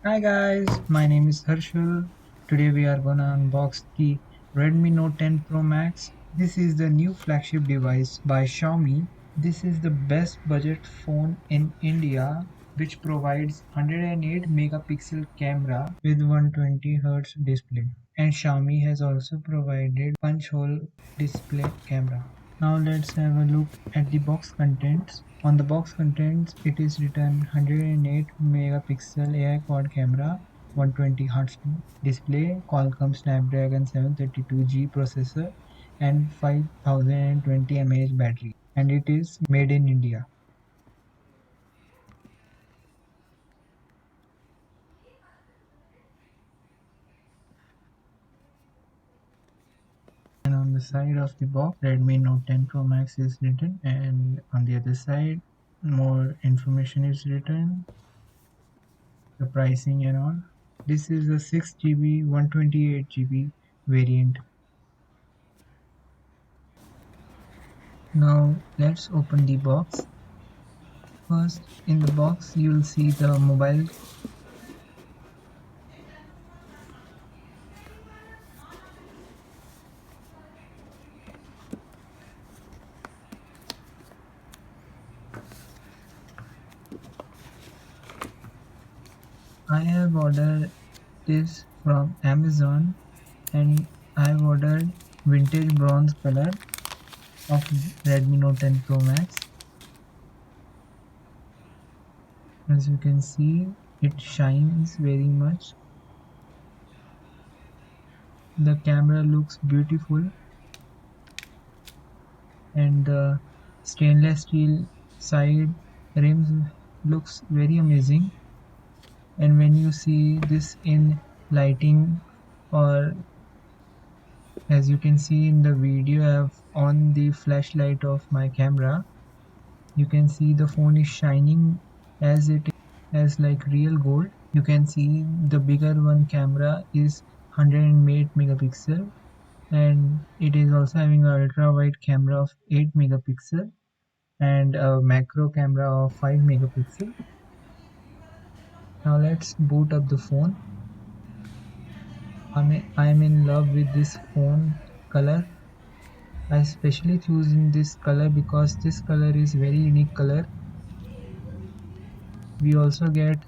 Hi guys, my name is Harshul. Today we are gonna unbox the Redmi Note 10 Pro Max. This is the new flagship device by Xiaomi. This is the best budget phone in India which provides 108 megapixel camera with 120 Hz display. And Xiaomi has also provided punch hole display camera. Now let's have a look at the box contents. On the box contents, it is written 108 megapixel AI quad camera, 120 Hz display, Qualcomm Snapdragon 732G processor, and 5020 mAh battery. And it is made in India. And on the side of the box, Redmi Note 10 Pro Max is written, and on the other side, more information is written, the pricing and all. This is a 6 GB 128 GB variant. Now let's open the box. First in the box you'll see the mobile. I have ordered this from Amazon and I've ordered vintage bronze color of Redmi Note 10 Pro Max. As you can see, it shines very much. The camera looks beautiful and the stainless steel side rims looks very amazing. And when you see this in lighting, or as you can see in the video I have on the flashlight of my camera, you can see the phone is shining as it as like real gold. You can see the bigger one camera is 108 megapixel and it is also having an ultra wide camera of 8 megapixel and a macro camera of 5 megapixel. Now let's boot up the phone. I'm in love with this phone color. I especially choosing this color because this color is very unique color. We also get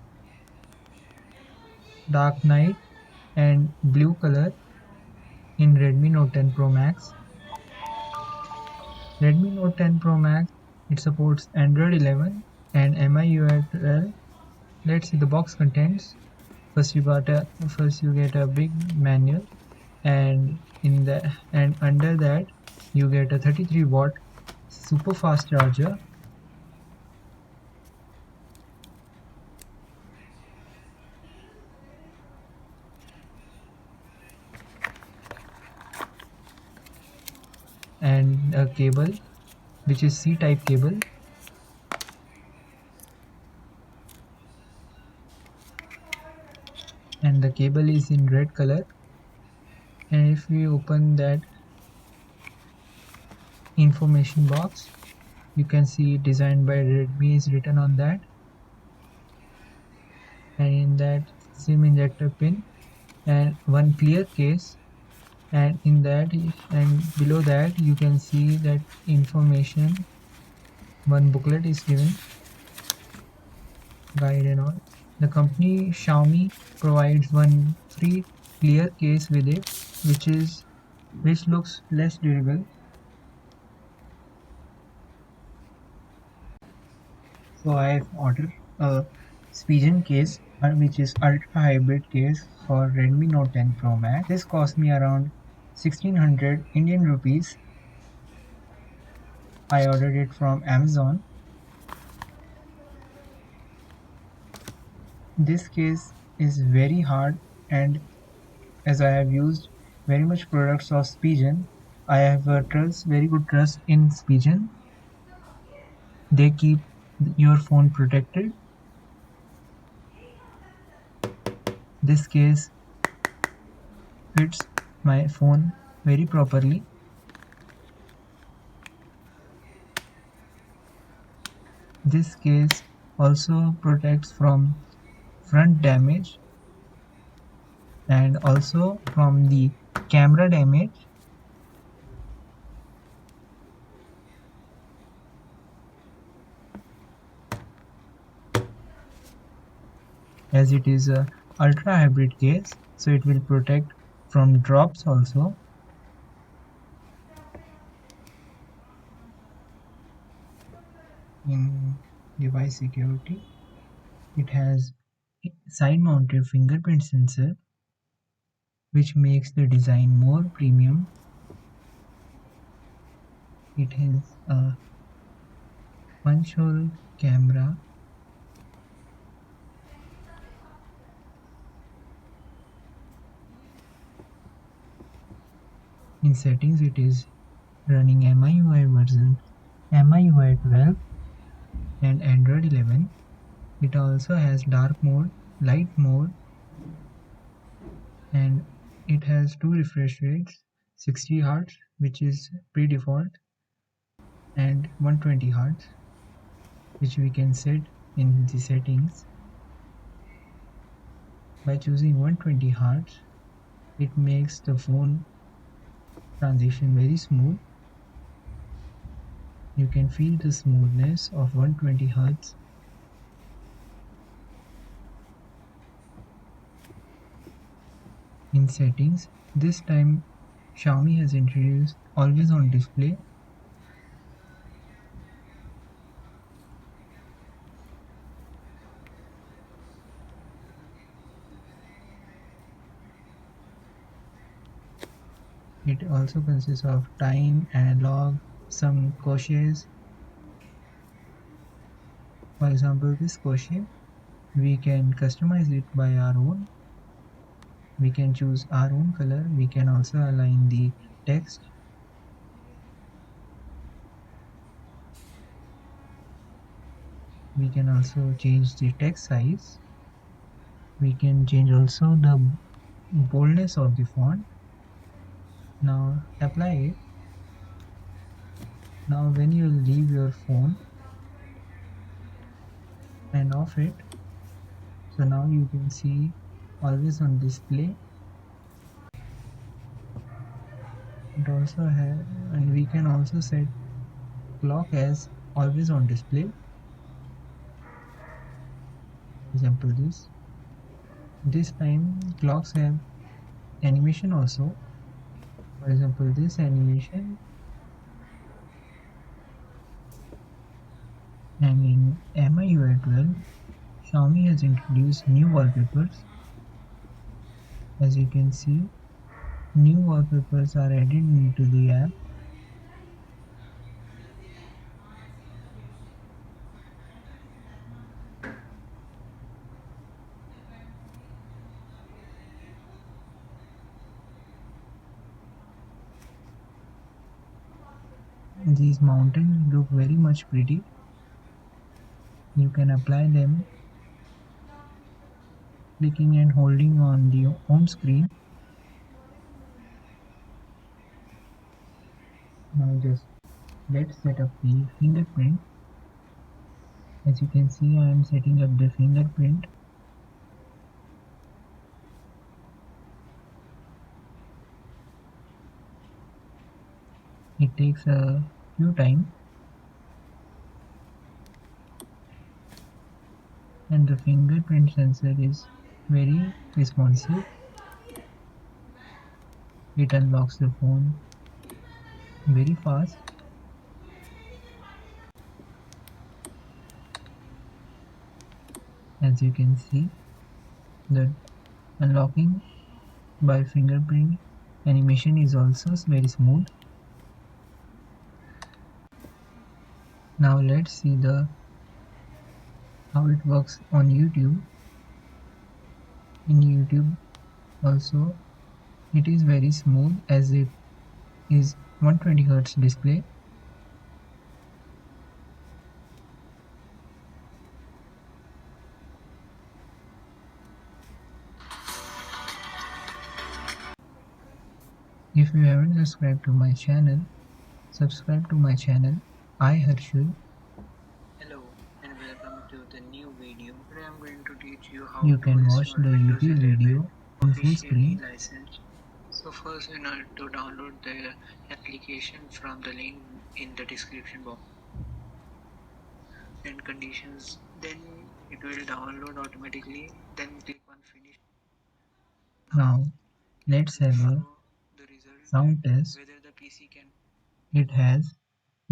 dark night and blue color in Redmi Note 10 Pro Max. Redmi Note 10 Pro Max, it supports Android 11 and MIUI 12. Let's see the box contents. First you get a big manual, and under that you get a 33-watt super fast charger, and a cable which is C-type cable, and the cable is in red color. And if we open that information box, you can see designed by Redmi is written on that, and in that SIM injector pin and one clear case, and in that and below that you can see that information, one booklet is given, guide and all. The company Xiaomi provides one free clear case with it, which looks less durable. So I have ordered a Spigen case, which is ultra hybrid case for Redmi Note 10 Pro Max. This cost me around 1600 Indian rupees. I ordered it from Amazon. This case is very hard, and as I have used very much products of Spigen, I have very good trust in Spigen. They keep your phone protected. This case fits my phone very properly. This case also protects from front damage And also from the camera damage, as it is a ultra hybrid case, so it will protect from drops also. In device security, it has side mounted fingerprint sensor, which makes the design more premium. It has a punch hole camera. In settings, it is running MIUI version MIUI 12 and Android 11. It also has dark mode, light mode, and it has two refresh rates, 60 Hz, which is pre-default, and 120 Hz, which we can set in the settings. By choosing 120 Hz, it makes the phone transition very smooth. You can feel the smoothness of 120 Hz. In settings, this time Xiaomi has introduced always on display. It also consists of time, analog, some coches. For example, this coche, we can customize it by our own. We can choose our own color. We can also align the text. We can also change the text size. We can change also the boldness of the font. Now apply it. Now when you leave your phone and off it, so now you can see always on display. It also have, and we can also set clock as always on display. Example this time clocks have animation also. For example, this animation. And in MIUI 12, Xiaomi has introduced new wallpapers. As you can see, new wallpapers are added into the app. These mountains look very much pretty. You can apply them clicking and holding on the home screen. Now just let's set up the fingerprint. As you can see, I am setting up the fingerprint. It takes a few time, and the fingerprint sensor is very responsive. It unlocks the phone very fast. As you can see, the unlocking by fingerprint animation is also very smooth. Now let's see how it works on YouTube. In YouTube also it is very smooth as it is 120 Hz display. If you haven't subscribed to my channel, subscribe to my channel iHarshul. Hello and welcome to the new video. Today I'm going to teach you how You to can watch the YouTube video On full officially screen. licensed. So first you need to download the application from the link in the description box and conditions. Then it will download automatically. Then click on finish. Now Now it let's will have a show the result that sound test. whether the PC can. It has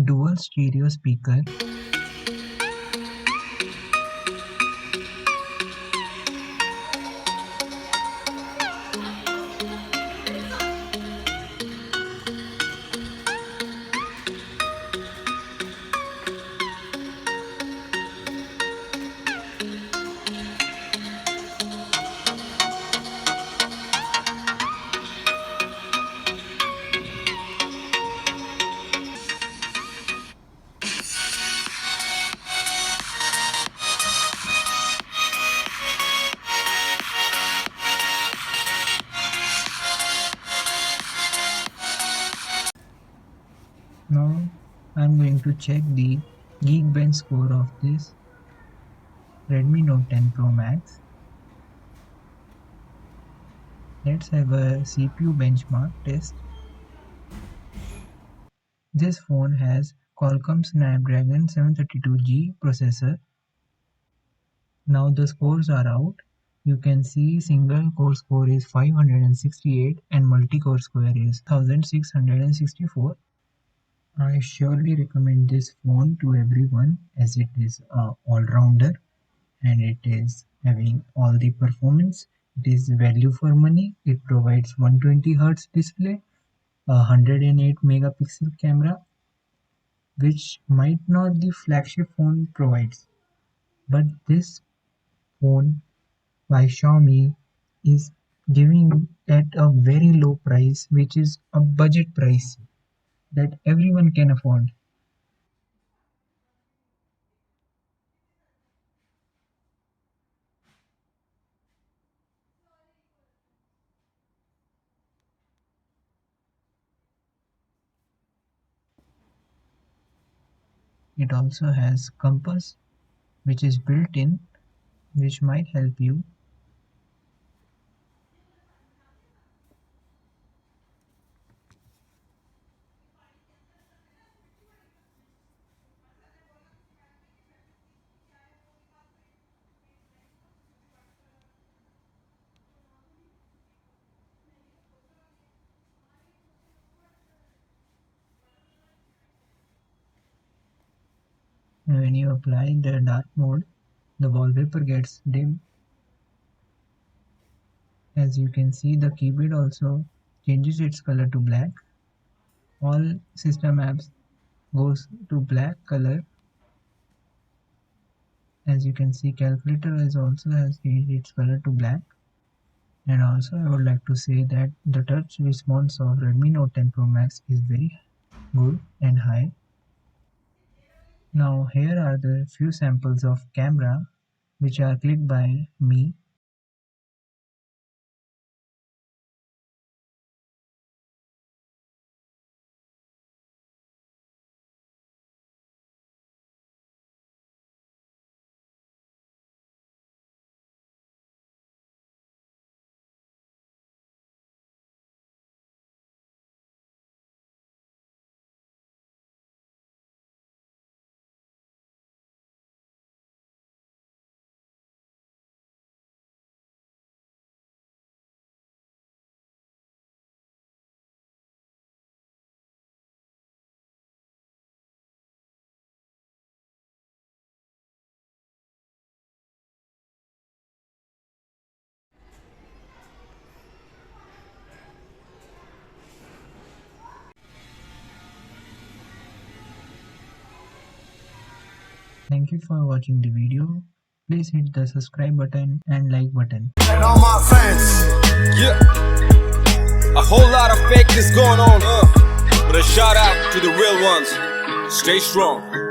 dual stereo speaker. Now I'm going to check the Geekbench score of this Redmi Note 10 Pro Max. Let's have a CPU benchmark test. This phone has Qualcomm Snapdragon 732G processor. Now the scores are out. You can see single core score is 568 and multi-core score is 1664. I surely recommend this phone to everyone as it is a all-rounder and it is having all the performance. It is value for money. It provides 120Hz display, a 108 megapixel camera, which might not the flagship phone provides. But this phone by Xiaomi is giving at a very low price, which is a budget price that everyone can afford. It also has compass, which is built in, which might help you. And when you apply the dark mode, the wallpaper gets dim. As you can see, the keyboard also changes its color to black. All system apps goes to black color. As you can see, calculator is also has changed its color to black. And also I would like to say that the touch response of Redmi Note 10 Pro Max is very good and high. Now here are the few samples of camera which are clicked by me. Thank you for watching the video. Please hit the subscribe button and like button. And all my fans, yeah, a whole lot of fakeness going on, but a shout out to the real ones. Stay strong.